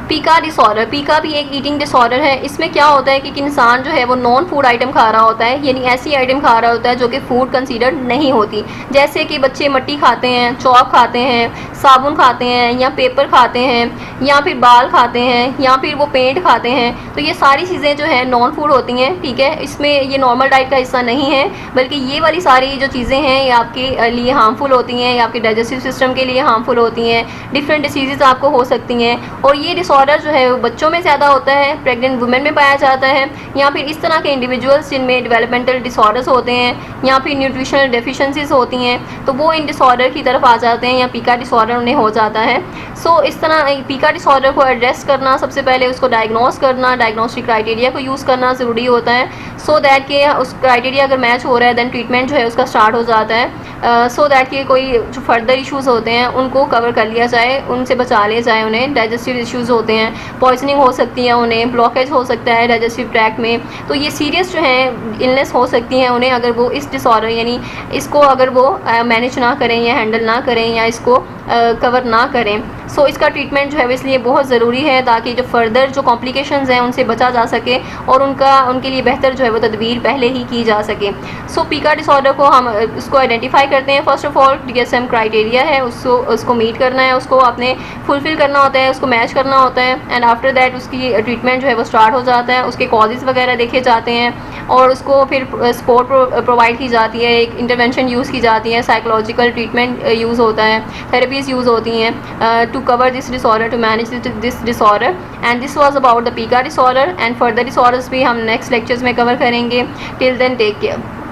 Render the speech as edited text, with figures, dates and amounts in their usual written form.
पीका डिसऑर्डर, पीका भी एक ईटिंग डिसऑर्डर है। इसमें क्या होता है कि इंसान जो है वो नॉन फूड आइटम खा रहा होता है, यानी ऐसी आइटम खा रहा होता है जो कि फूड कंसीडर नहीं होती। जैसे कि बच्चे मट्टी खाते हैं, चॉक खाते हैं, साबुन खाते हैं, या पेपर खाते हैं, या फिर बाल खाते हैं, या फिर वो पेंट खाते हैं। तो ये सारी चीज़ें जो है नॉन फूड होती हैं, ठीक है। इसमें ये नॉर्मल डाइट का हिस्सा नहीं है, बल्कि ये वाली सारी जो चीज़ें हैं ये आपके लिए हार्मफुल होती हैं, या आपके डाइजेस्टिव सिस्टम के लिए हार्मफुल होती हैं। डिफरेंट डिसीज़ आपको हो सकती हैं, और ये डिसऑर्डर जो है वो बच्चों में ज़्यादा होता है, प्रेग्नेंट वुमेन में पाया जाता है, या फिर इस तरह के इंडिविजुअल्स जिनमें डेवलपमेंटल डिसऑर्डर्स होते हैं, या फिर न्यूट्रिशनल डेफिशिएंसीज होती हैं, तो वो इन डिसऑर्डर की तरफ आ जाते हैं, या पीका डिसऑर्डर उन्हें हो जाता है। सो इस तरह पीका डिसऑर्डर को एड्रेस करना, सबसे पहले उसको डायग्नोस करना, डायग्नोस्टिक क्राइटेरिया को यूज़ करना ज़रूरी होता है, सो दैट कि उस क्राइटेरिया अगर मैच हो रहा है देन ट्रीटमेंट जो है उसका स्टार्ट हो जाता है, सो दैट कि कोई जो फर्दर इश्यूज़ होते हैं उनको कवर कर लिया जाए, उनसे बचा लिया जाए। उन्हें डाइजेस्टिव इश्यूज़ होते हैं, पॉइजनिंग हो सकती है, उन्हें ब्लॉकेज हो सकता है डाइजेस्टिव ट्रैक्ट में, तो ये सीरियस जो है इलनेस हो सकती हैं उन्हें, अगर वो इस डिसऑर्डर यानी इसको अगर वो मैनेज ना करें या हैंडल ना करें या इसको कवर ना करें। सो इसका ट्रीटमेंट जो है इसलिए बहुत ज़रूरी है, ताकि जो फर्दर जो कॉम्प्लिकेशंस हैं उनसे बचा जा सके, और उनके लिए बेहतर जो है वो तदबीर पहले ही की जा सके। सो पीका डिसऑर्डर को हम उसको आइडेंटिफाई करते हैं। First of all DSM criteria है, उसको मीट करना है, उसको आपने फुलफ़िल करना होता है, उसको मैच करना होता है, एंड आफ्टर दैट उसकी ट्रीटमेंट जो है वो स्टार्ट हो जाता है। उसके कॉजेज़ वगैरह देखे जाते हैं, और उसको फिर सपोर्ट प्रोवाइड की जाती है, एक इंटरवेंशन यूज़ की जाती है, साइकोलॉजिकल ट्रीटमेंट यूज़ होता है, थेरेपीज़ यूज़ होती हैं to cover this disorder, to manage this disorder. And this was about the pica disorder, and further disorders भी हम नेक्स्ट लेक्चर्स में कवर करेंगे। Till then take care.